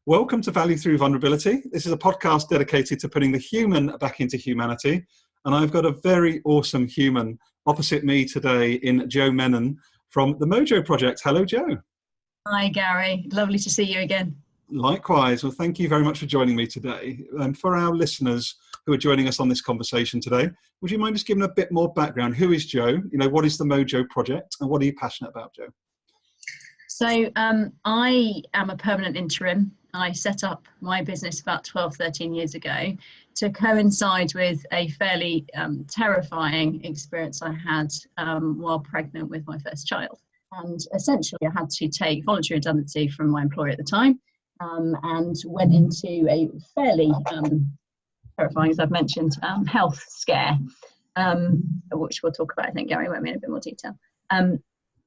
Welcome to Value Through Vulnerability. This is a podcast dedicated to putting the human back into humanity. And I've got a very awesome human opposite me today in Jo Menon from the Mojo Project. Hello, Jo. Hi, Gary. Lovely to see you again. Likewise. Well, thank you very much for joining me today. And for our listeners who are joining us on this conversation today, would you mind just giving a bit more background? Who is Jo? You know, what is the Mojo Project and what are you passionate about, Jo? So I am a permanent interim. I set up my business about 12, 13 years ago to coincide with a fairly terrifying experience I had while pregnant with my first child. And essentially I had to take voluntary redundancy from my employer at the time and went into a fairly terrifying, as I've mentioned, health scare, which we'll talk about, I think Gary won't be in a bit more detail.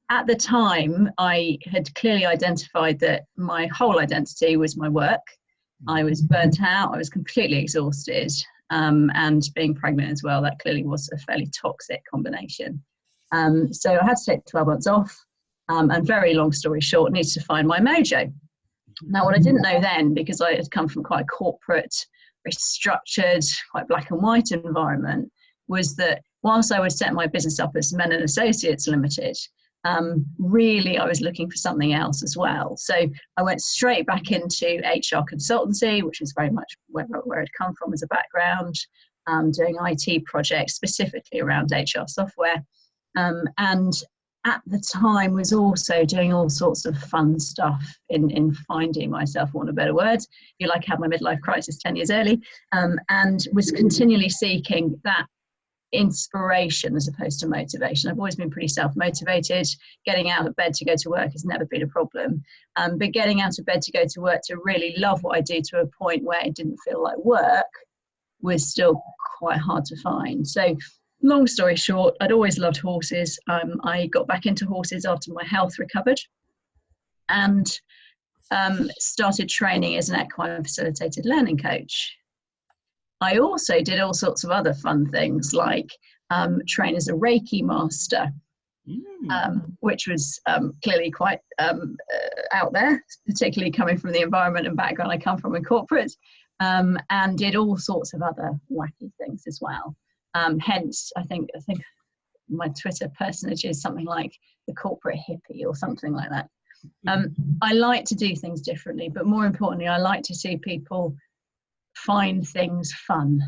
At the time, I had clearly identified that my whole identity was my work. I was burnt out, I was completely exhausted, and being pregnant as well, that clearly was a fairly toxic combination. So I had to take 12 months off, and very long story short, needed to find my mojo. Now, what I didn't know then, because I had come from quite a corporate, very structured, quite black and white environment, was that whilst I was setting my business up as Menon Associates Limited, really I was looking for something else as well. So I went straight back into HR consultancy, which is very much where I'd come from as a background, doing IT projects specifically around HR software. And at the time was also doing all sorts of fun stuff in finding myself, for want of a better word. You like had my midlife crisis 10 years early, and was continually seeking that inspiration as opposed to motivation. I've always been pretty self-motivated. Getting out of bed to go to work has never been a problem. But getting out of bed to go to work to really love what I do to a point where it didn't feel like work was still quite hard to find. So long story short, I'd always loved horses. I got back into horses after my health recovered and started training as an equine facilitated learning coach. I also did all sorts of other fun things like train as a Reiki master, which was clearly quite out there, particularly coming from the environment and background I come from in corporate, and did all sorts of other wacky things as well. Hence, I think my Twitter personage is something like the corporate hippie or something like that. I like to do things differently, but more importantly, I like to see people find things fun,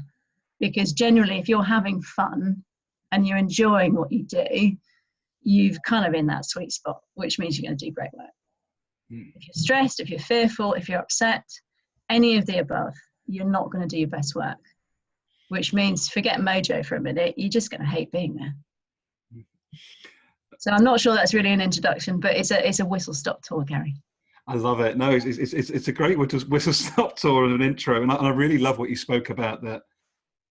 because generally if you're having fun and you're enjoying what you do, you've kind of in that sweet spot, which means you're going to do great work. If you're stressed, if you're fearful, if you're upset, any of the above, you're not going to do your best work, which means forget mojo for a minute, you're just going to hate being there. So I'm not sure that's really an introduction, but it's a whistle-stop tour, Gary. I love it. No, it's a great whistle-stop tour and an intro. And I really love what you spoke about, that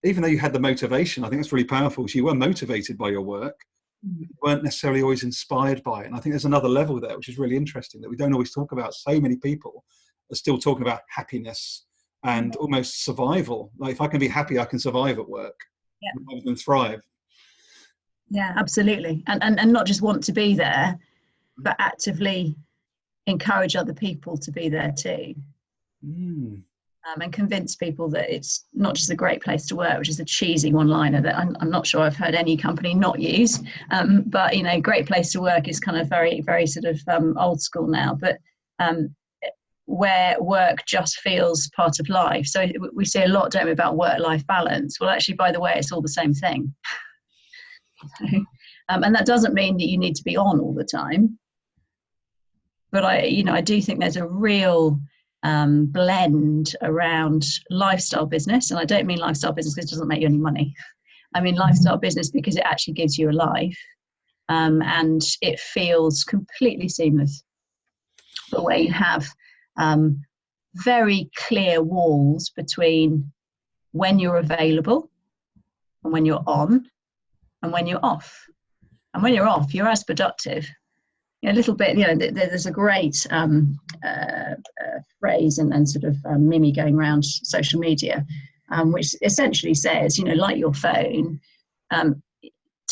even though you had the motivation, I think that's really powerful. So you were motivated by your work. You weren't necessarily always inspired by it. And I think there's another level there, which is really interesting, that we don't always talk about. So many people are still talking about happiness and almost survival. Like, if I can be happy, I can survive at work rather than thrive. Yeah, absolutely. And not just want to be there, but actively encourage other people to be there too, and convince people that it's not just a great place to work, which is a cheesy one-liner that I'm not sure I've heard any company not use, but you know, great place to work is kind of very, very sort of old school now, but where work just feels part of life. So we see a lot, don't we, about work-life balance. Well, actually, by the way, it's all the same thing. And that doesn't mean that you need to be on all the time. But I do think there's a real blend around lifestyle business. And I don't mean lifestyle business because it doesn't make you any money. I mean lifestyle business because it actually gives you a life, and it feels completely seamless. But where you have very clear walls between when you're available and when you're on and when you're off. And when you're off, you're as productive. A little bit, you know, there's a great phrase and sort of meme going around social media, which essentially says, you know, like your phone,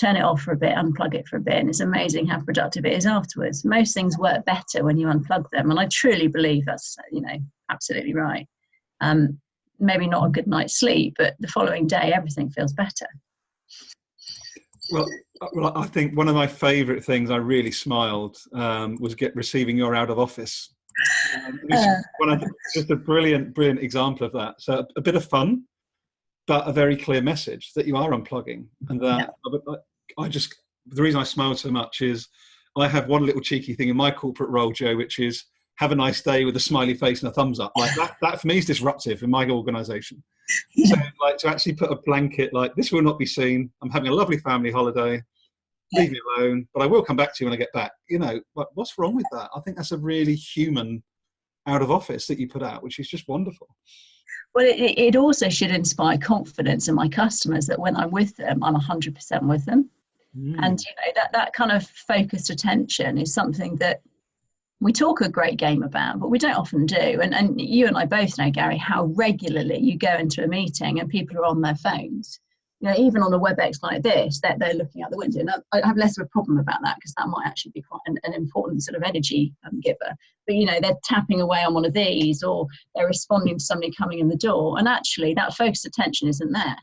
turn it off for a bit, unplug it for a bit, and it's amazing how productive it is afterwards. Most things work better when you unplug them, and I truly believe that's, you know, absolutely right. Maybe not a good night's sleep, but the following day, everything feels better. Well, I think one of my favourite things, I really smiled, was receiving your out of office. Just a brilliant example of that. So a bit of fun, but a very clear message that you are unplugging. And that the reason I smile so much is I have one little cheeky thing in my corporate role, Jo, which is have a nice day with a smiley face and a thumbs up. Like that for me is disruptive in my organisation. So like to actually put a blanket like this will not be seen. I'm having a lovely family holiday. Leave me alone, but I will come back to you when I get back. You know, what's wrong with that? I think that's a really human out of office that you put out, which is just wonderful. Well, it also should inspire confidence in my customers that when I'm with them, I'm 100% with them. And you know, that kind of focused attention is something that we talk a great game about, but we don't often do. And you and I both know, Gary, how regularly you go into a meeting and people are on their phones. You know, even on a WebEx like this, that they're looking out the window. And I have less of a problem about that because that might actually be quite an important sort of energy giver. But, you know, they're tapping away on one of these or they're responding to somebody coming in the door. And actually that focused attention isn't there.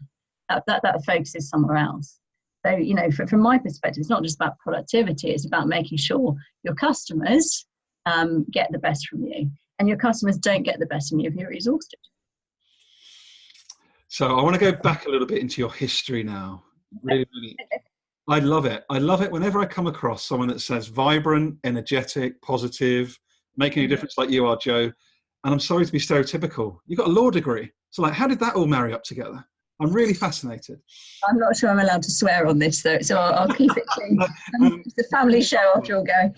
That focus is somewhere else. So, you know, from my perspective, it's not just about productivity. It's about making sure your customers get the best from you. And your customers don't get the best from you if you're exhausted. So I want to go back a little bit into your history now. Really, I love it. I love it whenever I come across someone that says vibrant, energetic, positive, making a difference like you are, Jo. And I'm sorry to be stereotypical. You got a law degree. So like, how did that all marry up together? I'm really fascinated. I'm not sure I'm allowed to swear on this, though, so I'll keep it clean. It's a family show after all, Gary.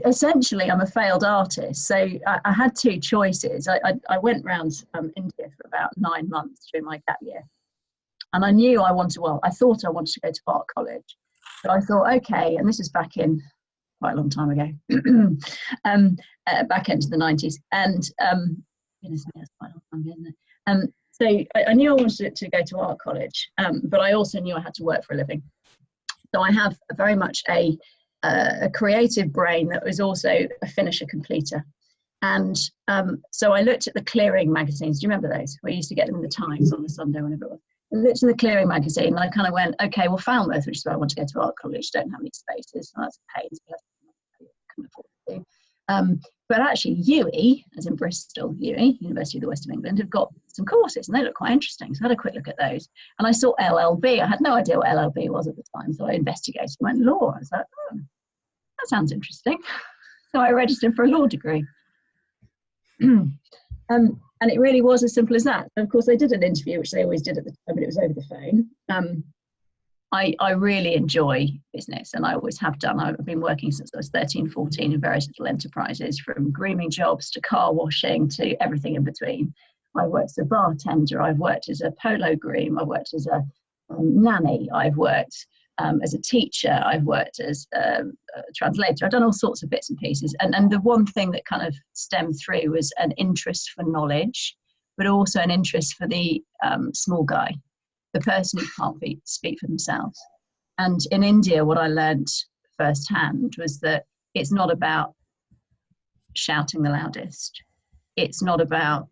Essentially, I'm a failed artist. So I had two choices. I went around India for about 9 months during my gap year. And I knew I thought I wanted to go to art college. But I thought, okay, and this is back in quite a long time ago, back into the 90s. And goodness me, that's quite a long time ago, isn't it? So I knew I wanted to go to art college, but I also knew I had to work for a living. So I have very much a creative brain that was also a finisher completer. And so I looked at the Clearing magazines. Do you remember those? We used to get them in the Times on the Sunday, whenever it was. I looked at the Clearing magazine and I kind of went, okay, well, Falmouth, which is where I want to go to art college, don't have any spaces. So that's a pain. I couldn't afford to do. But actually, UE, as in Bristol, UE, University of the West of England, have got some courses and they look quite interesting. So I had a quick look at those. And I saw LLB. I had no idea what LLB was at the time. So I investigated and went, law. I was like, oh, that sounds interesting. So I registered for a law degree. And it really was as simple as that. And of course, they did an interview, which they always did at the time, but it was over the phone. I really enjoy business and I always have done. I've been working since I was 13, 14 in various little enterprises, from grooming jobs to car washing to everything in between. I worked as a bartender, I've worked as a polo groom, I've worked as a nanny, I've worked as a teacher, I've worked as a translator. I've done all sorts of bits and pieces. And the one thing that kind of stemmed through was an interest for knowledge, but also an interest for the small guy, the person who can't speak for themselves. And in India, what I learned firsthand was that it's not about shouting the loudest. It's not about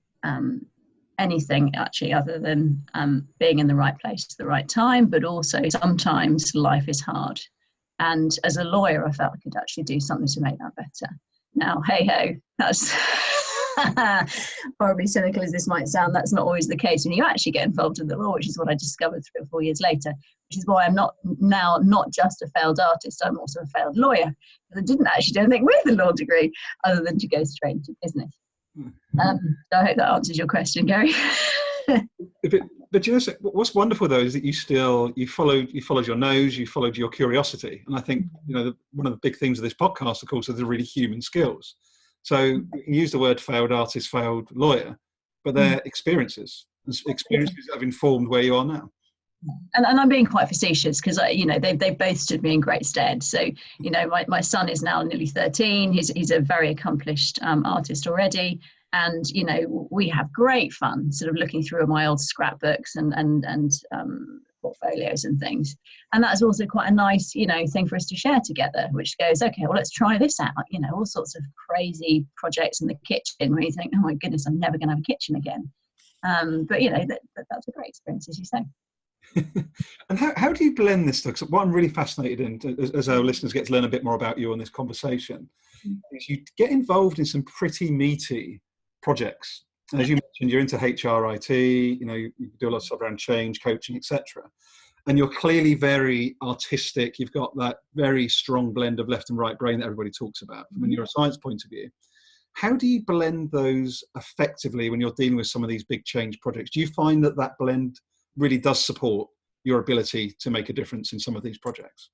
anything actually other than being in the right place at the right time, but also sometimes life is hard. And as a lawyer, I felt I could actually do something to make that better. Now, hey ho, that's horribly cynical as this might sound, that's not always the case when you actually get involved in the law, which is what I discovered 3 or 4 years later, which is why I'm not just a failed artist, I'm also a failed lawyer. I didn't actually do anything with a law degree other than to go straight into business. So I hope that answers your question, Gary. But you know, what's wonderful though is that you followed your nose, you followed your curiosity, and I think one of the big things of this podcast, of course, are the really human skills. So you can use the word failed artist, failed lawyer, but they're experiences that have informed where you are now. And I'm being quite facetious because they've both stood me in great stead. So my son is now nearly 13. He's a very accomplished artist already, and we have great fun sort of looking through my old scrapbooks and portfolios and things. And that's also quite a nice, thing for us to share together, which goes, okay, well, let's try this out. All sorts of crazy projects in the kitchen where you think, oh my goodness, I'm never going to have a kitchen again. But that's a great experience, as you say. And how do you blend this stuff? So what I'm really fascinated in, as our listeners get to learn a bit more about you on this conversation, is you get involved in some pretty meaty projects. As you mentioned, you're into HR, IT, you do a lot of stuff around change, coaching, etc. And you're clearly very artistic. You've got that very strong blend of left and right brain that everybody talks about from a neuroscience point of view. How do you blend those effectively when you're dealing with some of these big change projects? Do you find that blend really does support your ability to make a difference in some of these projects?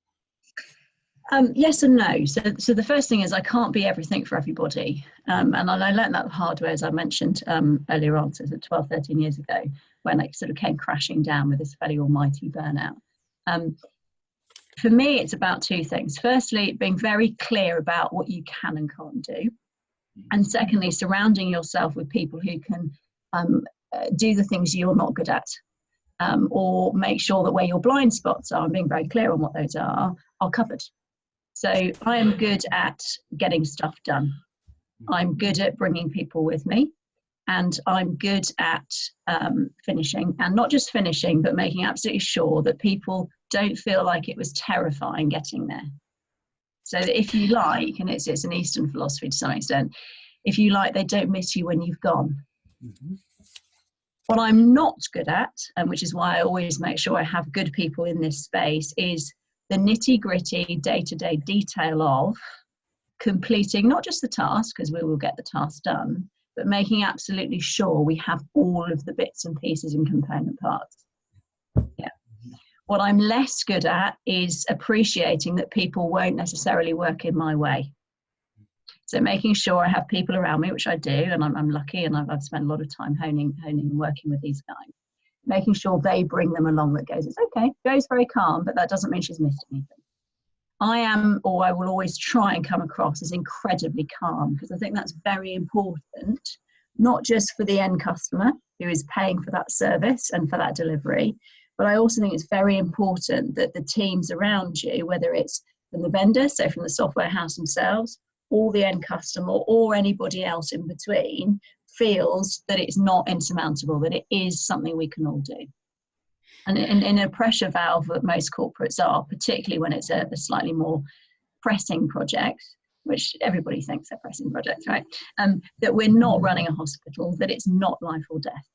Yes and no. So the first thing is I can't be everything for everybody. And I learned that the hard way, as I mentioned earlier on, so 12, 13 years ago, when I sort of came crashing down with this fairly almighty burnout. For me, it's about two things. Firstly, being very clear about what you can and can't do. And secondly, surrounding yourself with people who can do the things you're not good at. Or make sure that where your blind spots are, and being very clear on what those are covered. So I am good at getting stuff done. I'm good at bringing people with me, and I'm good at finishing, and not just finishing, but making absolutely sure that people don't feel like it was terrifying getting there. So that if you like, and it's an Eastern philosophy to some extent, if you like, they don't miss you when you've gone. Mm-hmm. What I'm not good at, and which is why I always make sure I have good people in this space, is the nitty-gritty day-to-day detail of completing not just the task, because we will get the task done, but making absolutely sure we have all of the bits and pieces and component parts. Yeah. What I'm less good at is appreciating that people won't necessarily work in my way. So making sure I have people around me, which I do, and I'm lucky, and I've spent a lot of time honing and working with these guys. Making sure they bring them along that goes, it's okay, Jo's very calm, but that doesn't mean she's missed anything. I will always try and come across as incredibly calm, because I think that's very important, not just for the end customer who is paying for that service and for that delivery, but I also think it's very important that the teams around you, whether it's from the vendor, so from the software house themselves, or the end customer, or anybody else in between, feels that it's not insurmountable, that it is something we can all do. And in a pressure valve that most corporates are, particularly when it's a slightly more pressing project, which everybody thinks they're pressing projects, right? That we're not running a hospital, that it's not life or death.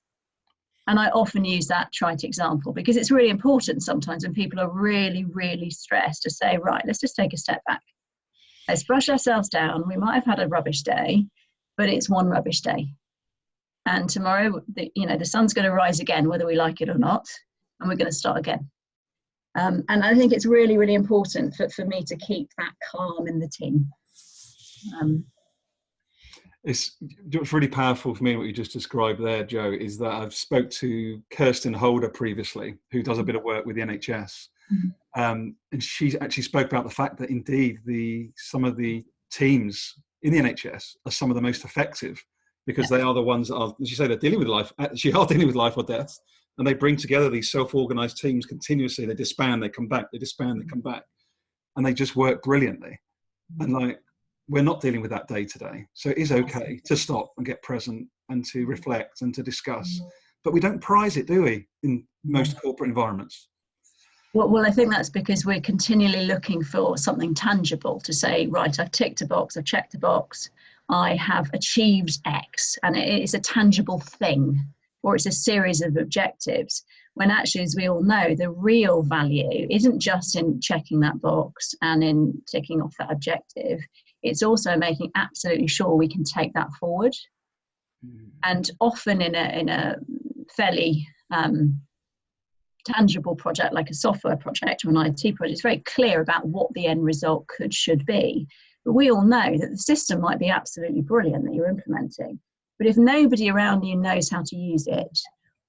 And I often use that trite example because it's really important sometimes when people are really, really stressed to say, right, let's just take a step back. Let's brush ourselves down. We might have had a rubbish day, but it's one rubbish day. And tomorrow, the sun's going to rise again, whether we like it or not, and we're going to start again. And I think it's really, really important for me to keep that calm in the team. It's really powerful for me what you just described there, Jo, is that I've spoke to Kirsten Holder previously, who does a bit of work with the NHS. And she actually spoke about the fact that indeed some of the teams in the NHS are some of the most effective because they are the ones that are, as you say, they're dealing with life, actually are dealing with life or death. And they bring together these self-organized teams continuously. They disband, they come back, they disband, they come back. And they just work brilliantly. And we're not dealing with that day to day. So it is okay to stop and get present and to reflect and to discuss. But we don't prize it, do we, in most corporate environments? Well, I think that's because we're continually looking for something tangible to say, right, I've ticked a box, I've checked a box, I have achieved X, and it is a tangible thing, or it's a series of objectives, when actually, as we all know, the real value isn't just in checking that box and in ticking off that objective, it's also making absolutely sure we can take that forward. And often in a fairly tangible project like a software project or an IT project, it's very clear about what the end result should be. But we all know that the system might be absolutely brilliant that you're implementing, but if nobody around you knows how to use it,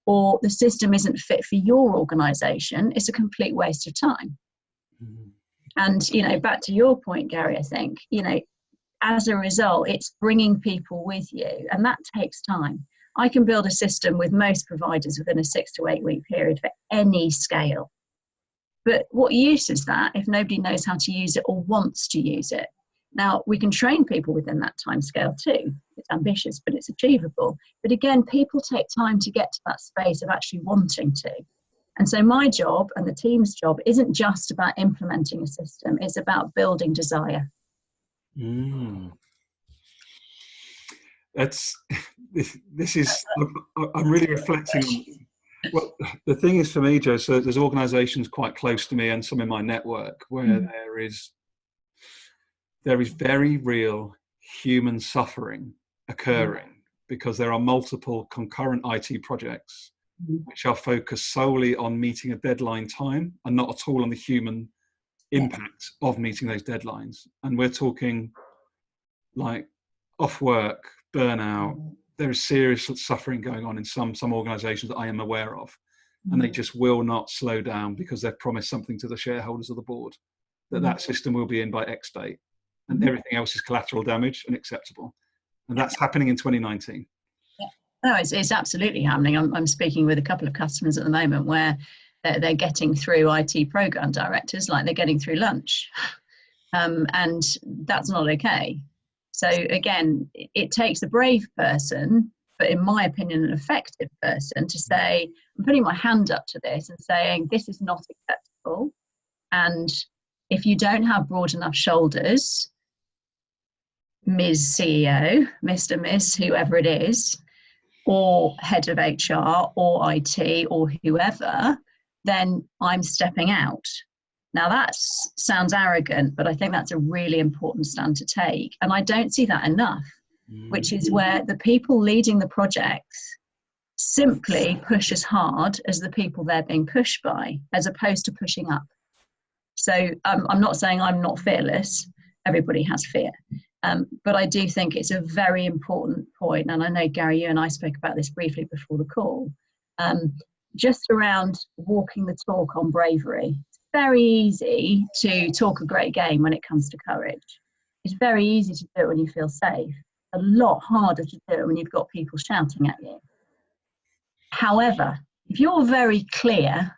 or the system isn't fit for your organization, it's a complete waste of time. And back to your point, Gary, I think as a result, it's bringing people with you, and that takes time. I can build a system with most providers within a 6 to 8 week period for any scale. But what use is that if nobody knows how to use it or wants to use it? Now, we can train people within that time scale too. It's ambitious, but it's achievable. But again, people take time to get to that space of actually wanting to. And so my job and the team's job isn't just about implementing a system, it's about building desire. This is, I'm really reflecting on, well, the thing is for me, Jo, so there's organisations quite close to me and some in my network where there is very real human suffering occurring because there are multiple concurrent IT projects which are focused solely on meeting a deadline time and not at all on the human impact of meeting those deadlines. And we're talking like off work, burnout. There is serious suffering going on in some organisations that I am aware of, and they just will not slow down because they've promised something to the shareholders of the board that system will be in by X date, and everything else is collateral damage and acceptable. And that's happening in 2019. No, it's absolutely happening. I'm speaking with a couple of customers at the moment where they're getting through IT program directors like they're getting through lunch, and that's not okay. So again, it takes a brave person, but in my opinion, an effective person to say, I'm putting my hand up to this and saying, this is not acceptable. And if you don't have broad enough shoulders, Ms. CEO, Mr. Miss, whoever it is, or head of HR or IT or whoever, then I'm stepping out. Now that sounds arrogant, but I think that's a really important stand to take. And I don't see that enough, which is where the people leading the projects simply push as hard as the people they're being pushed by, as opposed to pushing up. So I'm not saying I'm not fearless. Everybody has fear. But I do think it's a very important point. And I know, Gary, you and I spoke about this briefly before the call, just around walking the talk on bravery. Very easy to talk a great game when it comes to courage. It's very easy to do it when you feel safe. A lot harder to do it when you've got people shouting at you. However, if you're very clear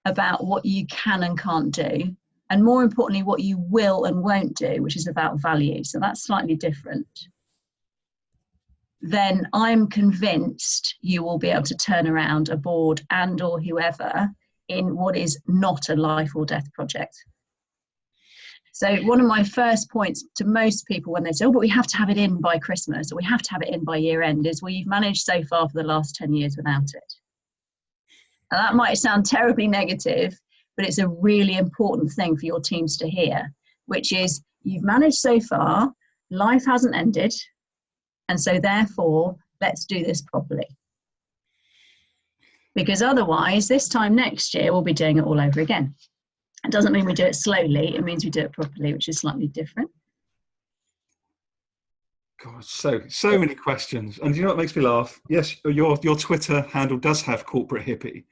about what you can and can't do, and more importantly, what you will and won't do, which is about value, so that's slightly different, then I'm convinced you will be able to turn around a board and or whoever in what is not a life or death project. So one of my first points to most people when they say, oh, but we have to have it in by Christmas or we have to have it in by year end is, well, you've managed so far for the last 10 years without it. And that might sound terribly negative, but it's a really important thing for your teams to hear, which is you've managed so far, life hasn't ended, and so therefore, let's do this properly. Because otherwise, this time next year, we'll be doing it all over again. It doesn't mean we do it slowly, it means we do it properly, which is slightly different. God, so many questions. And you know what makes me laugh? Yes, your Twitter handle does have corporate hippie,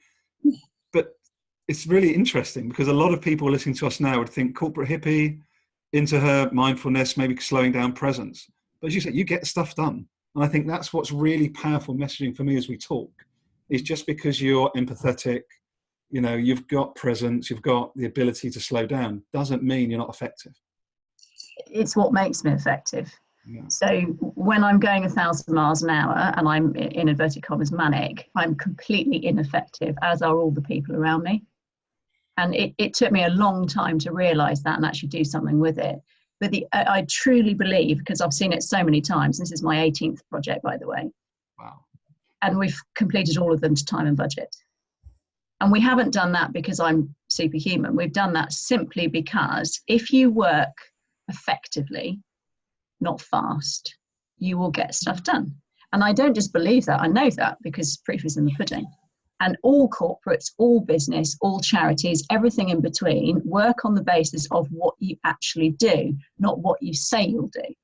but it's really interesting because a lot of people listening to us now would think corporate hippie, into her mindfulness, maybe slowing down presence. But as you said, you get stuff done. And I think that's what's really powerful messaging for me as we talk, is just because you're empathetic, you know, you've got presence, you've got the ability to slow down, doesn't mean you're not effective. It's what makes me effective. Yeah. So when I'm going 1,000 miles an hour and I'm in inverted commas manic, I'm completely ineffective, as are all the people around me. And it took me a long time to realize that and actually do something with it. But I truly believe, because I've seen it so many times, this is my 18th project, by the way. Wow. And we've completed all of them to time and budget. And we haven't done that because I'm superhuman. We've done that simply because if you work effectively, not fast, you will get stuff done. And I don't just believe that, I know that because proof is in the pudding. And all corporates, all business, all charities, everything in between work on the basis of what you actually do, not what you say you'll do.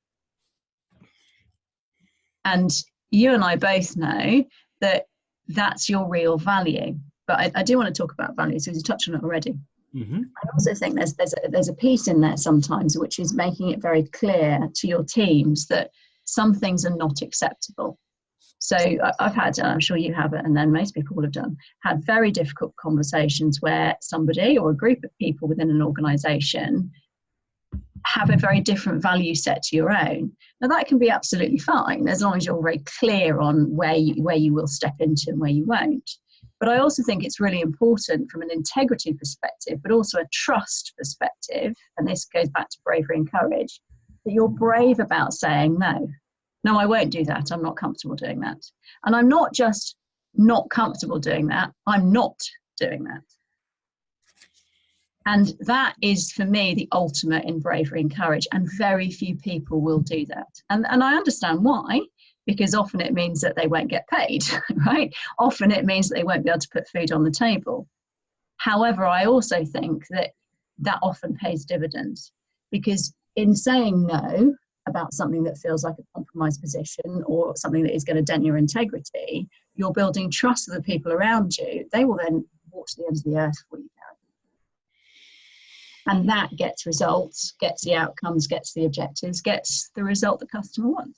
And you and I both know that that's your real value. But I do want to talk about values because you touched on it already. Mm-hmm. I also think there's a piece in there sometimes which is making it very clear to your teams that some things are not acceptable. So I've had, I'm sure you have it, and then most people will have done, had very difficult conversations where somebody or a group of people within an organisation have a very different value set to your own. Now that can be absolutely fine as long as you're very clear on where you will step into and where you won't. But I also think it's really important from an integrity perspective, but also a trust perspective, and this goes back to bravery and courage, that you're brave about saying no. No, I won't do that. I'm not comfortable doing that. And I'm not just not comfortable doing that, I'm not doing that. And that is, for me, the ultimate in bravery and courage. And very few people will do that. And I understand why, because often it means that they won't get paid, right? Often it means that they won't be able to put food on the table. However, I also think that that often pays dividends, because in saying no about something that feels like a compromised position or something that is going to dent your integrity, you're building trust with the people around you. They will then walk to the end of the earth for you. And that gets results, gets the outcomes, gets the objectives, gets the result the customer wants.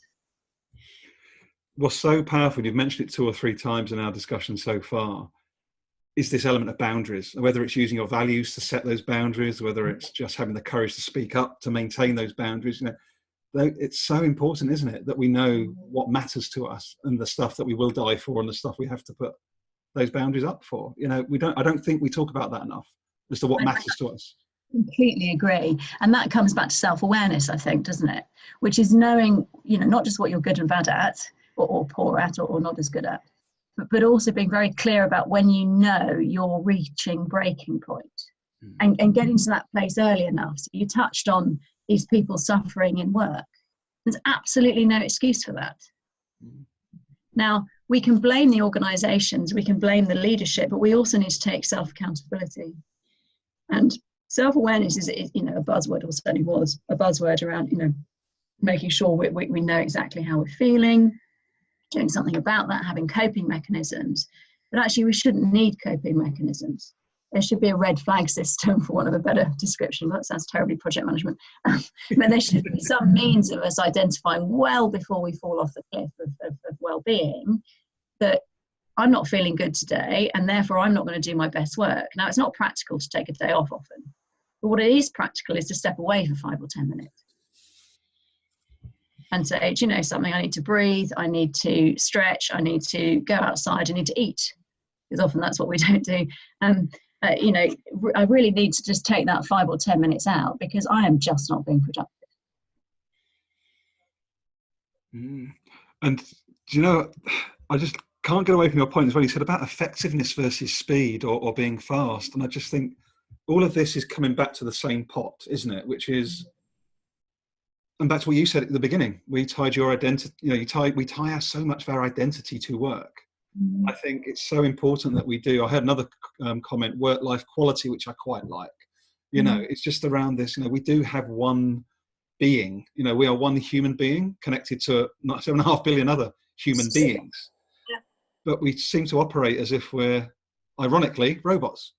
What's so powerful, and you've mentioned it 2 or 3 times in our discussion so far, is this element of boundaries. Whether it's using your values to set those boundaries, whether it's just having the courage to speak up to maintain those boundaries. You know, it's so important, isn't it, that we know what matters to us and the stuff that we will die for and the stuff we have to put those boundaries up for. You know, I don't think we talk about that enough as to what matters to us. Completely agree. And that comes back to self-awareness, I think, doesn't it? Which is knowing, you know, not just what you're good and bad at or poor at or not as good at, but also being very clear about when you know you're reaching breaking point and getting to that place early enough. So you touched on these people suffering in work. There's absolutely no excuse for that. Now, we can blame the organisations, we can blame the leadership, but we also need to take self-accountability. And self-awareness is, you know, a buzzword, or certainly was a buzzword around, you know, making sure we know exactly how we're feeling, doing something about that, having coping mechanisms. But actually, we shouldn't need coping mechanisms. There should be a red flag system, for want of a better description. That sounds terribly project management. But there should be some means of us identifying well before we fall off the cliff of well-being that I'm not feeling good today, and therefore I'm not going to do my best work. Now, it's not practical to take a day off often, but what it is practical is to step away for 5 or 10 minutes and say, do you know something? I need to breathe, I need to stretch, I need to go outside, I need to eat, because often that's what we don't do. You know, I really need to just take that 5 or 10 minutes out because I am just not being productive. And do you know, I just can't get away from your point as well. You said about effectiveness versus speed or being fast. And I just think all of this is coming back to the same pot, isn't it? Which is, and back to what you said at the beginning, we tied your identity, you know, we tie so much of our identity to work. I think it's so important that we do. I heard another comment, work-life quality, which I quite like. You know, it's just around this, you know, we do have one being, you know, we are one human being connected to 7.5 billion other human beings. Yeah. But we seem to operate as if we're, ironically, robots.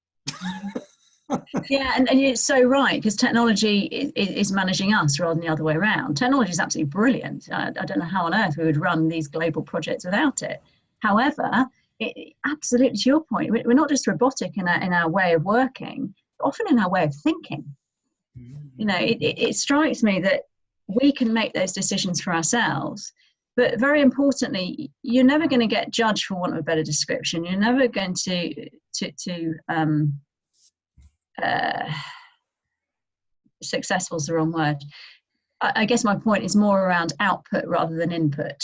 Yeah, and you're so right, because technology is managing us rather than the other way around. Technology is absolutely brilliant. I don't know how on earth we would run these global projects without it. However, absolutely to your point, we're not just robotic in our way of working, often in our way of thinking. You know, it strikes me that we can make those decisions for ourselves, but very importantly, you're never going to get judged, for want of a better description. You're never going to successful is the wrong word. I guess my point is more around output rather than input.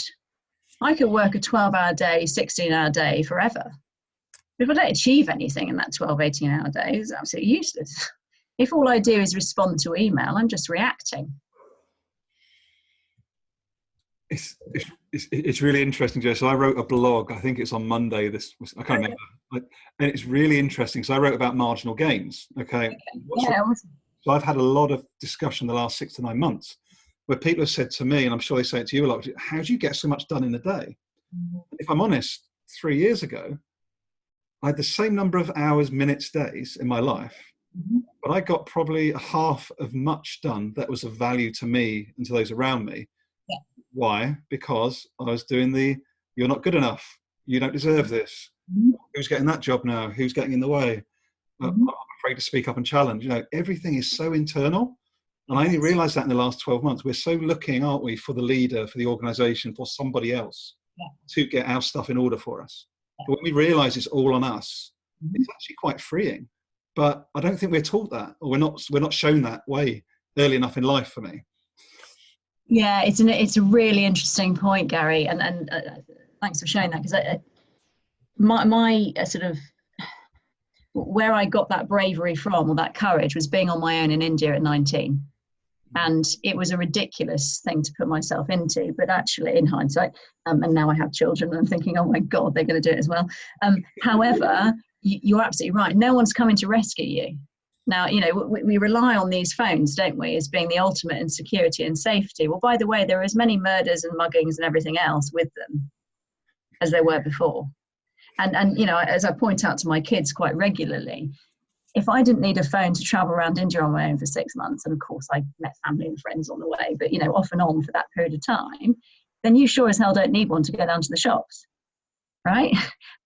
I could work a 12-hour day, 16-hour day forever. But if I don't achieve anything in that 12, 18-hour day, it's absolutely useless. If all I do is respond to email, I'm just reacting. It's really interesting, Jo. So I wrote a blog, I think it's on Monday, I can't remember. And it's really interesting. So I wrote about marginal gains. Okay. So I've had a lot of discussion the last 6 to 9 months where people have said to me, and I'm sure they say it to you a lot, how do you get so much done in a day? If I'm honest, 3 years ago, I had the same number of hours, minutes, days in my life, but I got probably half of much done that was of value to me and to those around me. Yeah. Why? Because I was doing the You're not good enough. You don't deserve this. Who's getting that job now? Who's getting in the way? I'm afraid to speak up and challenge. Everything is so internal. And I only realized that in the last 12 months. We're so looking, aren't we, for the leader, for the organization, for somebody else to get our stuff in order for us. But when we realize it's all on us, it's actually quite freeing. But I don't think we're taught that, or we're not shown that way early enough in life for me. Yeah, it's a really interesting point, Gary, and thanks for sharing that, because my sort of where I got that bravery from, or that courage, was being on my own in India at 19. And it was a ridiculous thing to put myself into, but actually in hindsight, and now I have children and I'm thinking, oh my God, they're going to do it as well. However, you're absolutely right. No one's coming to rescue you. Now, we rely on these phones, don't we, as being the ultimate in security and safety. Well, by the way, there are as many murders and muggings and everything else with them as there were before. And as I point out to my kids quite regularly, if I didn't need a phone to travel around India on my own for 6 months, and of course I met family and friends on the way, but off and on for that period of time, then you sure as hell don't need one to go down to the shops, right?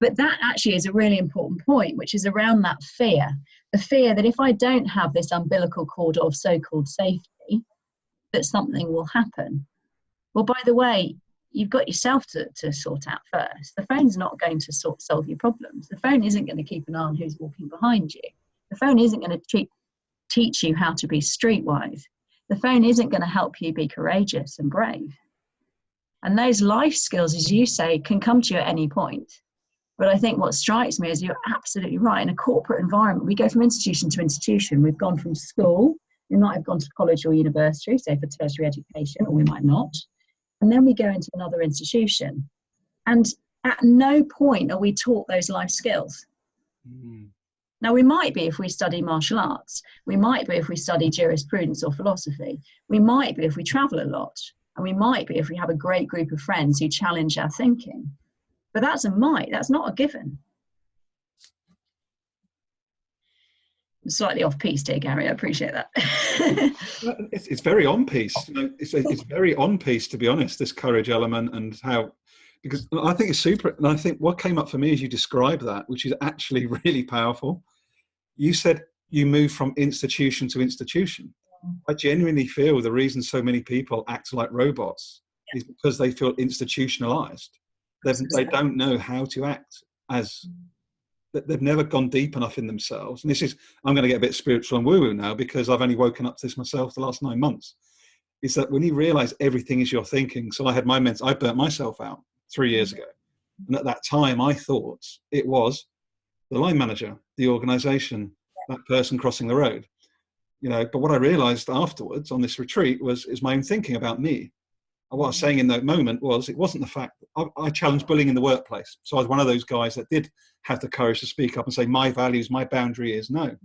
But that actually is a really important point, which is around that fear. The fear that if I don't have this umbilical cord of so-called safety, that something will happen. Well, by the way, you've got yourself to sort out first. The phone's not going to solve your problems. The phone isn't going to keep an eye on who's walking behind you. The phone isn't going to teach you how to be streetwise. The phone isn't going to help you be courageous and brave. And those life skills, as you say, can come to you at any point. But I think what strikes me is you're absolutely right. In a corporate environment, we go from institution to institution. We've gone from school. We might have gone to college or university, say for tertiary education, or we might not. And then we go into another institution. And at no point are we taught those life skills. Now, we might be if we study martial arts. We might be if we study jurisprudence or philosophy. We might be if we travel a lot. And we might be if we have a great group of friends who challenge our thinking. But that's a might, that's not a given. I'm slightly off piece here, Gary, I appreciate that. It's very on piece. It's very on piece, to be honest, this courage element, and how, because I think it's super, and I think what came up for me as you described that, which is actually really powerful. You said you move from institution to institution. I genuinely feel the reason so many people act like robots is because they feel institutionalized. They don't know how to act as, they've never gone deep enough in themselves. And this is, I'm going to get a bit spiritual and woo-woo now, because I've only woken up to this myself the last 9 months. Is that when you realize everything is your thinking. So I burnt myself out 3 years ago. And at that time, I thought it was the line manager, the organization, that person crossing the road. But what I realized afterwards on this retreat is my own thinking about me. And what I was saying in that moment was, it wasn't the fact, I challenged bullying in the workplace. So I was one of those guys that did have the courage to speak up and say, my values, my boundary is no.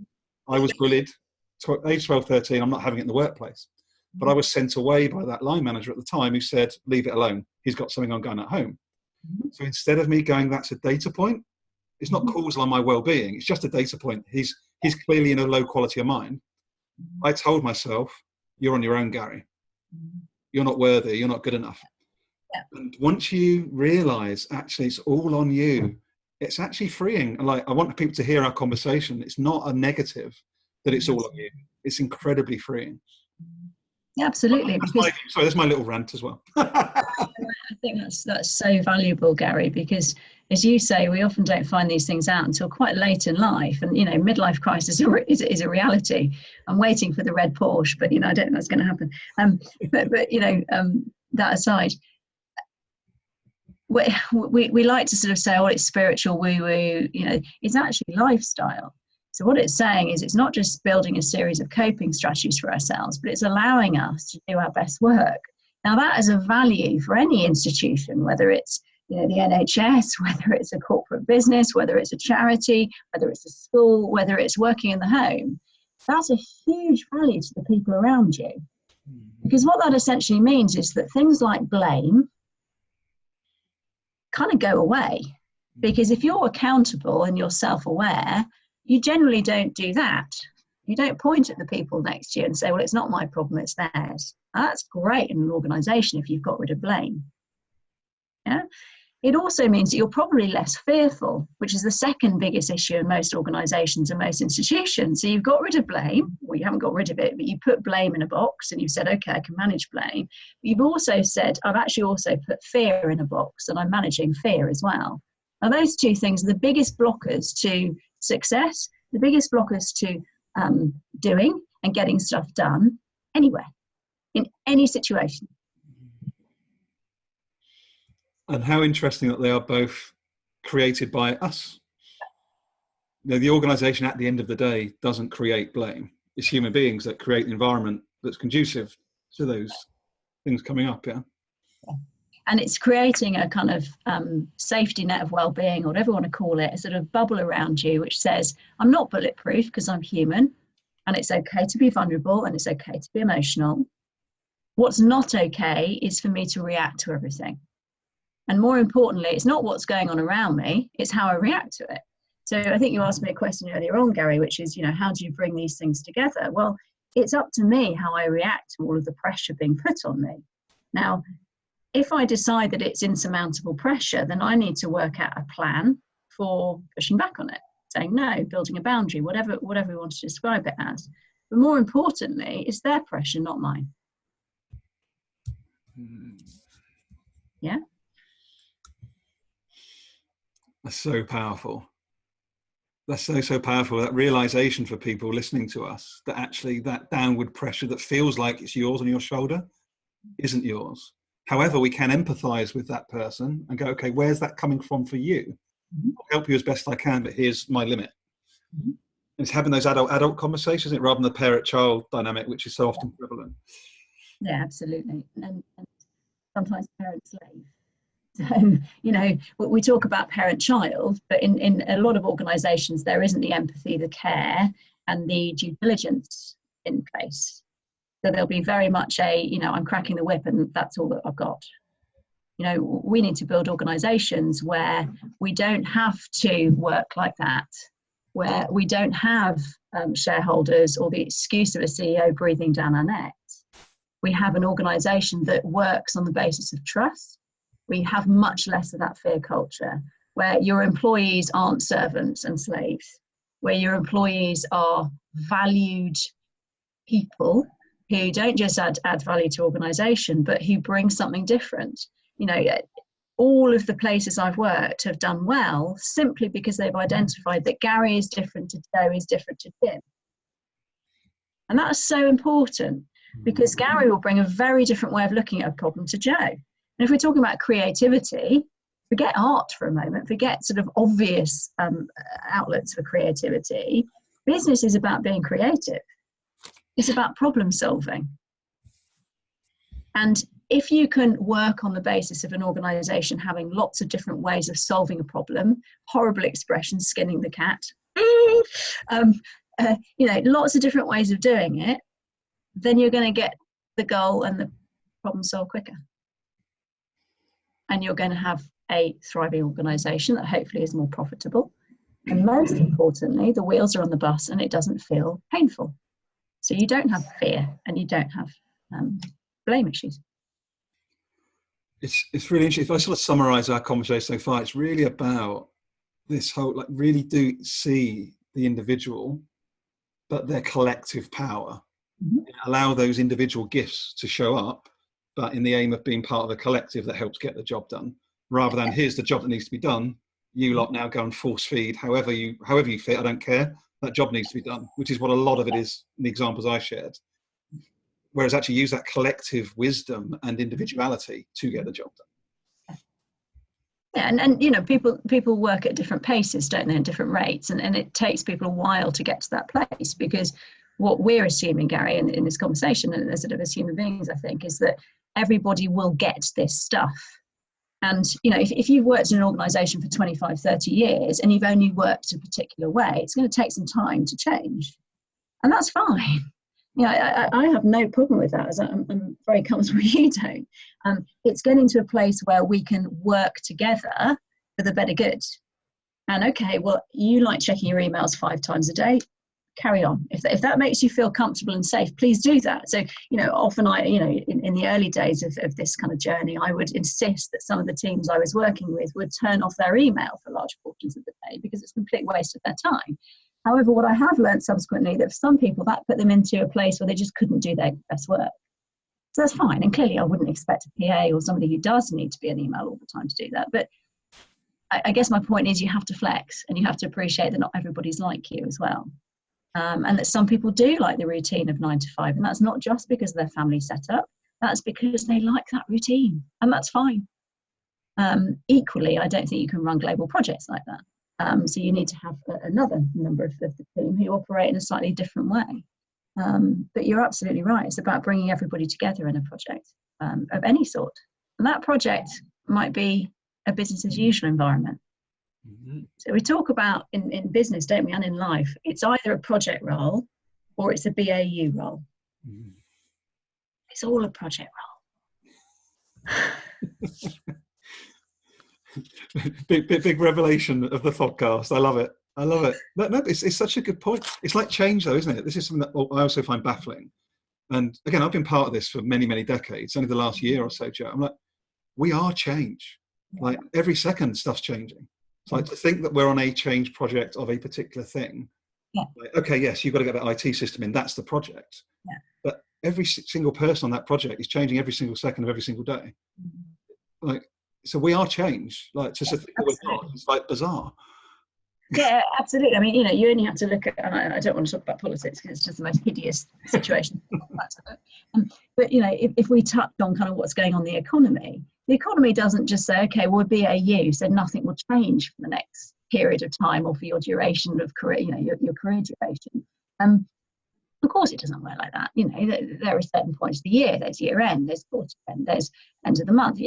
I was bullied, age 12, 13, I'm not having it in the workplace. But I was sent away by that line manager at the time who said, leave it alone. He's got something ongoing at home. So instead of me going, that's a data point, it's not causal on my well-being, it's just a data point. He's clearly in a low quality of mind. I told myself, you're on your own, Gary. You're not worthy, you're not good enough. And once you realize actually it's all on you, it's actually freeing. And I want people to hear our conversation. It's not a negative that it's all on you. It's incredibly freeing. Yeah, absolutely. Sorry, there's my little rant as well. I think that's so valuable, Gary, because as you say, we often don't find these things out until quite late in life. And, midlife crisis is a reality. I'm waiting for the red Porsche, but, I don't think that's going to happen. That aside, we like to sort of say, oh, it's spiritual woo-woo, it's actually lifestyle. So what it's saying is it's not just building a series of coping strategies for ourselves, but it's allowing us to do our best work. Now that is a value for any institution, whether it's the NHS, whether it's a corporate business, whether it's a charity, whether it's a school, whether it's working in the home. That's a huge value to the people around you. Because what that essentially means is that things like blame kind of go away. Because if you're accountable and you're self-aware, you generally don't do that. You don't point at the people next to you and say, well, it's not my problem, it's theirs. That's great in an organization if you've got rid of blame. Yeah. It also means that you're probably less fearful, which is the second biggest issue in most organisations and most institutions. So you've got rid of blame. Well, you haven't got rid of it, but you put blame in a box and you've said, okay, I can manage blame. But you've also said, I've actually also put fear in a box and I'm managing fear as well. Now, those two things are the biggest blockers to success, the biggest blockers to doing and getting stuff done anywhere, in any situation. And how interesting that they are both created by us. You know, the organisation at the end of the day doesn't create blame. It's human beings that create the environment that's conducive to those things coming up, yeah? And it's creating a kind of safety net of well-being, or whatever you want to call it, a sort of bubble around you, which says, I'm not bulletproof because I'm human, and it's okay to be vulnerable, and it's okay to be emotional. What's not okay is for me to react to everything. And more importantly, it's not what's going on around me, it's how I react to it. So I think you asked me a question earlier on, Gary, which is, you know, how do you bring these things together? Well, it's up to me how I react to all of the pressure being put on me. Now, if I decide that it's insurmountable pressure, then I need to work out a plan for pushing back on it, saying no, building a boundary, whatever we want to describe it as. But more importantly, it's their pressure, not mine. Yeah? That's so powerful. That's so powerful, that realization for people listening to us, that actually that downward pressure that feels like it's yours on your shoulder isn't yours. However, we can empathize with that person and go, okay, where's that coming from for you? I'll help you as best I can, but here's my limit. And it's having those adult conversations, isn't it, rather than the parent-child dynamic, which is so often prevalent. Yeah, absolutely. And sometimes parent-slave. You know, we talk about parent-child, but in a lot of organisations, there isn't the empathy, the care, and the due diligence in place. So there'll be very much a, you know, I'm cracking the whip and that's all that I've got. You know, we need to build organisations where we don't have to work like that, where we don't have shareholders or the excuse of a CEO breathing down our necks. We have an organisation that works on the basis of trust. We have much less of that fear culture, where your employees aren't servants and slaves, where your employees are valued people who don't just add value to organisation, but who bring something different. You know, all of the places I've worked have done well simply because they've identified that Gary is different to Joe, is different to Jim. And that's so important, because Gary will bring a very different way of looking at a problem to Joe. And if we're talking about creativity, forget art for a moment, forget sort of obvious outlets for creativity. Business is about being creative. It's about problem solving. And if you can work on the basis of an organisation having lots of different ways of solving a problem, horrible expression, skinning the cat, you know, lots of different ways of doing it, then you're going to get the goal and the problem solved quicker. And you're going to have a thriving organisation that hopefully is more profitable. And most importantly, the wheels are on the bus and it doesn't feel painful. So you don't have fear and you don't have blame issues. It's really interesting. If I sort of summarise our conversation so far, it's really about this whole, like, really do see the individual, but their collective power. Allow those individual gifts to show up, but in the aim of being part of a collective that helps get the job done, rather than here's the job that needs to be done. You lot now go and force feed however you fit. I don't care. That job needs to be done, which is what a lot of it is in the examples I shared. Whereas actually use that collective wisdom and individuality to get the job done. Yeah, and you know, people work at different paces, don't they, and different rates, and it takes people a while to get to that place, because what we're assuming, Gary, in this conversation, and sort of as human beings, I think, is that everybody will get this stuff. And, you know, if you've worked in an organisation for 25, 30 years and you've only worked a particular way, it's going to take some time to change. And that's fine. You know, I have no problem with that, as I'm very comfortable you don't. It's getting to a place where we can work together for the better good. And okay, well, you like checking your emails 5 times a day. carry on. If that makes you feel comfortable and safe, please do that. So, often in the early days of this kind of journey, I would insist that some of the teams I was working with would turn off their email for large portions of the day, because it's a complete waste of their time. However, what I have learned subsequently, that for some people that put them into a place where they just couldn't do their best work. So that's fine. And clearly I wouldn't expect a PA or somebody who does need to be on email all the time to do that. But I guess my point is, you have to flex, and you have to appreciate that not everybody's like you as well. And that some people do like the routine of 9 to 5, and that's not just because of their family setup, that's because they like that routine, and that's fine. Equally, I don't think you can run global projects like that. So you need to have another number of the team who operate in a slightly different way. But you're absolutely right. It's about bringing everybody together in a project of any sort. And that project might be a business as usual environment. Mm-hmm. So we talk about in business, don't we, and in life, it's either a project role or it's a BAU role. Mm-hmm. It's all a project role. big revelation of the podcast. I love it. No, it's such a good point. It's like change, though, isn't it? This is something that I also find baffling. And again, I've been part of this for many, many decades. Only the last year or so, Joe, I'm like, we are change. Like every second, stuff's changing. It's like to think that we're on a change project of a particular thing. Yeah. Like, okay, yes, you've got to get that IT system in. That's the project. Yeah. But every single person on that project is changing every single second of every single day. Mm-hmm. Like, so we are change. Like, just a thing that we're not. It's like bizarre. Yeah, absolutely. I mean, you only have to look at, and I don't want to talk about politics because it's just the most hideous situation. But, if we touch on kind of what's going on in the economy doesn't just say, okay, we'll BAU, so nothing will change for the next period of time or for your duration of career, your career duration. Of course, it doesn't work like that. There are certain points of the year. There's year end, there's quarter end, there's end of the month,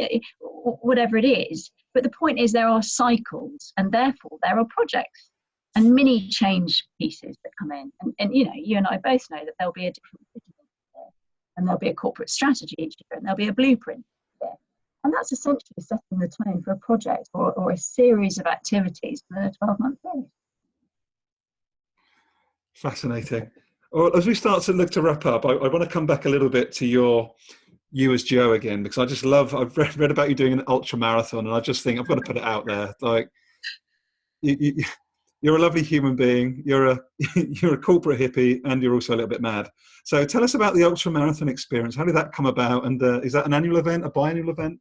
whatever it is. But the point is, there are cycles, and therefore there are projects and mini change pieces that come in. And you and I both know that there'll be a different year, and there'll be a corporate strategy each year, and there'll be a blueprint there. And that's essentially setting the tone for a project or a series of activities for a 12-month period. Fascinating. Well, as we start to look to wrap up, I want to come back a little bit to you as Jo again, because I just love, I've read about you doing an ultra marathon, and I just think I've got to put it out there. Like, you're a lovely human being, you're a corporate hippie, and you're also a little bit mad. So tell us about the ultra marathon experience. How did that come about? And is that an annual event, a biannual event?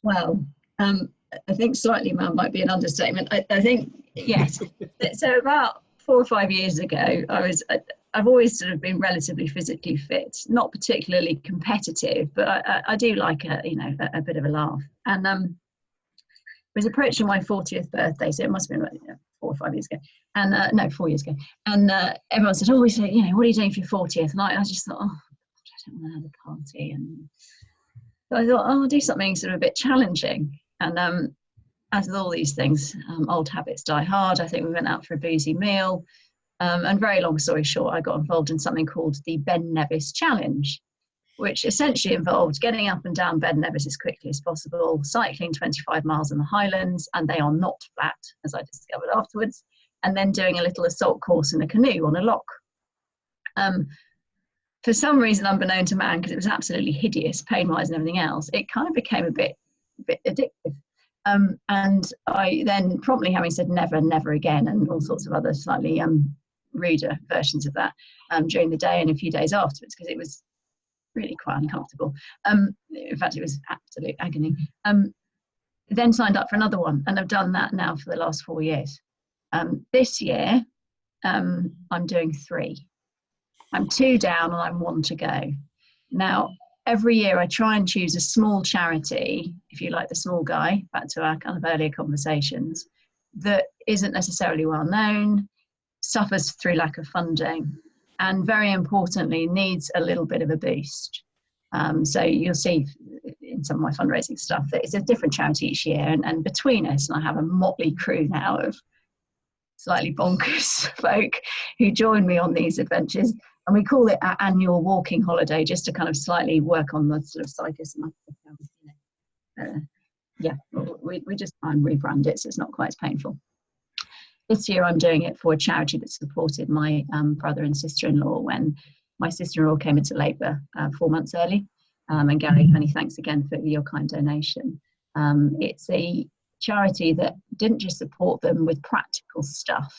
Well, I think slightly mad might be an understatement. I think, yes. So about 4 or 5 years ago, I've always sort of been relatively physically fit, not particularly competitive, but I do like a bit of a laugh. And I was approaching my 40th birthday, so it must have been 4 or 5 years ago, and 4 years ago. And everyone said, "Oh, what are you doing for your 40th?" And I just thought, oh, I don't want to have a party. And so I thought, I'll do something sort of a bit challenging. And as with all these things, old habits die hard. I think we went out for a boozy meal. And very long story short, I got involved in something called the Ben Nevis Challenge, which essentially involved getting up and down Ben Nevis as quickly as possible, cycling 25 miles in the Highlands, and they are not flat, as I discovered afterwards, and then doing a little assault course in a canoe on a loch. For some reason, unbeknown to man, because it was absolutely hideous, pain-wise and everything else, it kind of became a bit addictive. And I then promptly, having said never, never again, and all sorts of other slightly ruder versions of that during the day and a few days afterwards, because it was really quite uncomfortable. In fact, it was absolute agony. Then signed up for another one, and I've done that now for the last 4 years. This year, I'm doing 3. I'm 2 down and I'm 1 to go. Now, every year I try and choose a small charity, if you like the small guy, back to our kind of earlier conversations, that isn't necessarily well known, suffers through lack of funding, and very importantly, needs a little bit of a boost. So you'll see in some of my fundraising stuff that it's a different charity each year, and between us, and I have a motley crew now of slightly bonkers folk who join me on these adventures. And we call it our annual walking holiday, just to kind of slightly work on the sort of psychosomatic. We just try and rebrand it so it's not quite as painful. this year I'm doing it for a charity that supported my brother and sister-in-law when my sister-in-law came into labour 4 months early. And Gary, many thanks again for your kind donation. It's a charity that didn't just support them with practical stuff,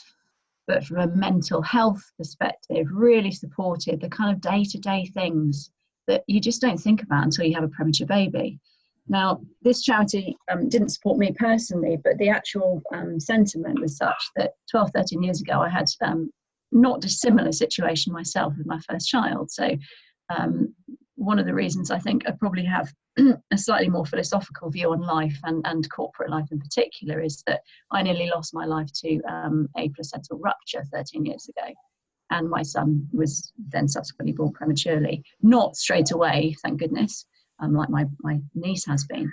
but from a mental health perspective, really supported the kind of day-to-day things that you just don't think about until you have a premature baby. Now, this charity didn't support me personally, but the actual sentiment was such that 12, 13 years ago, I had not dissimilar situation myself with my first child. So one of the reasons I think I probably have a slightly more philosophical view on life and corporate life in particular is that I nearly lost my life to a placental rupture 13 years ago. And my son was then subsequently born prematurely, not straight away, thank goodness, like my niece has been.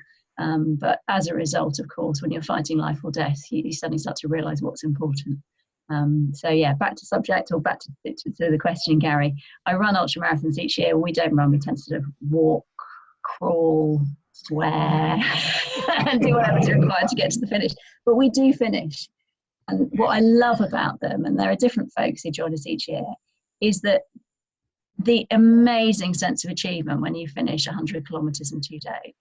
But as a result, of course, when you're fighting life or death, you suddenly start to realise what's important. So yeah, back to subject, or back to the question, Gary. I run ultramarathons each year. We don't run, we tend to sort of walk, crawl, swear, and do whatever's required to get to the finish. But we do finish. And what I love about them, and there are different folks who join us each year, is that the amazing sense of achievement when you finish 100 kilometres in 2 days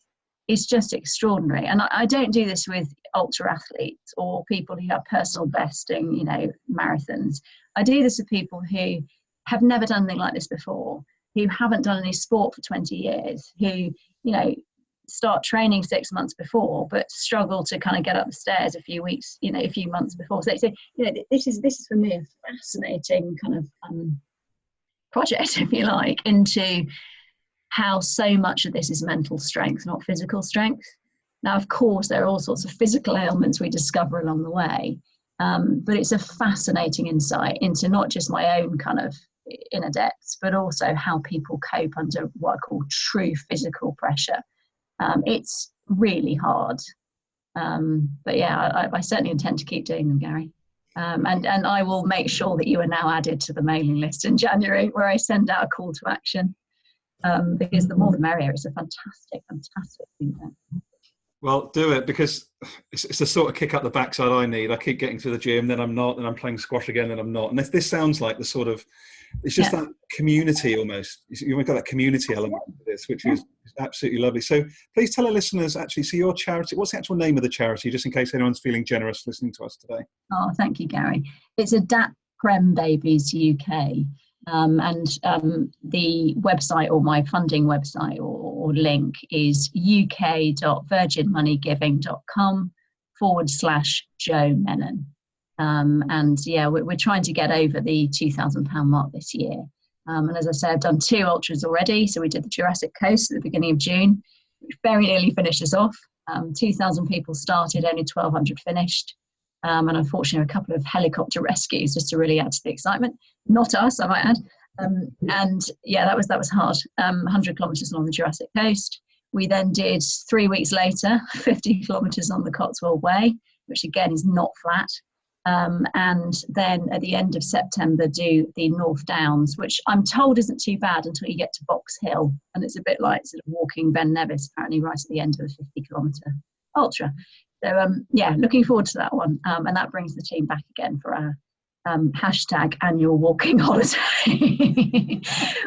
is just extraordinary. And I don't do this with ultra athletes or people who have personal besting, you know, marathons. I do this with people who have never done anything like this before, who haven't done any sport for 20 years, who, you know, start training 6 months before, but struggle to kind of get up the stairs a few weeks, you know, a few months before. So you know, this is for me a fascinating kind of project, if you like, into how so much of this is mental strength, not physical strength. Now, of course, there are all sorts of physical ailments we discover along the way, but it's a fascinating insight into not just my own kind of inner depths, but also how people cope under what I call true physical pressure. It's really hard, but yeah, I certainly intend to keep doing them, Gary. And I will make sure that you are now added to the mailing list in January, where I send out a call to action, because the more the merrier. It's a fantastic thing. Well, do it, because it's the sort of kick up the backside I need. I keep getting to the gym, then I'm not, then I'm playing squash again, then I'm not. And this sounds like the sort of, it's just that community almost. You've got that community element to this, which is absolutely lovely. So please tell our listeners, actually, so your charity, what's the actual name of the charity, just in case anyone's feeling generous listening to us today? Oh, thank you, Gary. It's Adapt Prem Babies UK. And the website, or my funding website or link, is uk.virginmoneygiving.com/Jo Menon. And yeah, we're trying to get over the £2,000 mark this year. And as I said, I've done 2 ultras already. So we did the Jurassic Coast at the beginning of June, which very nearly finished us off. 2,000 people started, only 1,200 finished. And unfortunately, a couple of helicopter rescues just to really add to the excitement. Not us, I might add. And yeah, that was hard. 100 kilometres along the Jurassic Coast. We then did 3 weeks later, 50 kilometres on the Cotswold Way, which again is not flat. And then at the end of September, do the North Downs, which I'm told isn't too bad until you get to Box Hill. And it's a bit like sort of walking Ben Nevis, apparently, right at the end of the 50 kilometre ultra. So yeah, looking forward to that one. And that brings the team back again for our hashtag annual walking holiday,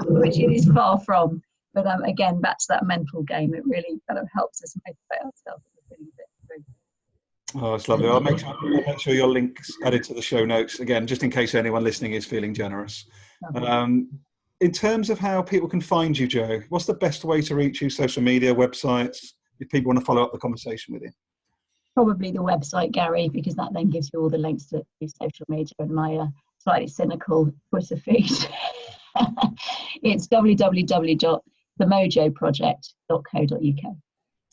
which it is far from. But again, back to that mental game, it really kind of helps us motivate ourselves. Oh, it's lovely. I'll make sure your link's added to the show notes, again, just in case anyone listening is feeling generous. In terms of how people can find you, Jo, what's the best way to reach you? Social media, websites, if people want to follow up the conversation with you? Probably the website, Gary, because that then gives you all the links to social media and my slightly cynical Twitter feed. It's www.themojoproject.co.uk.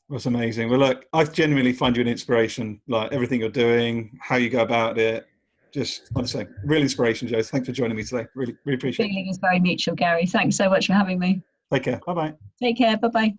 That's amazing. Well, look, I genuinely find you an inspiration, like everything you're doing, how you go about it. Just, honestly, real inspiration, Jo. Thanks for joining me today. Really appreciate it. The feeling is very mutual, Gary. Thanks so much for having me. Take care. Bye-bye. Take care. Bye-bye.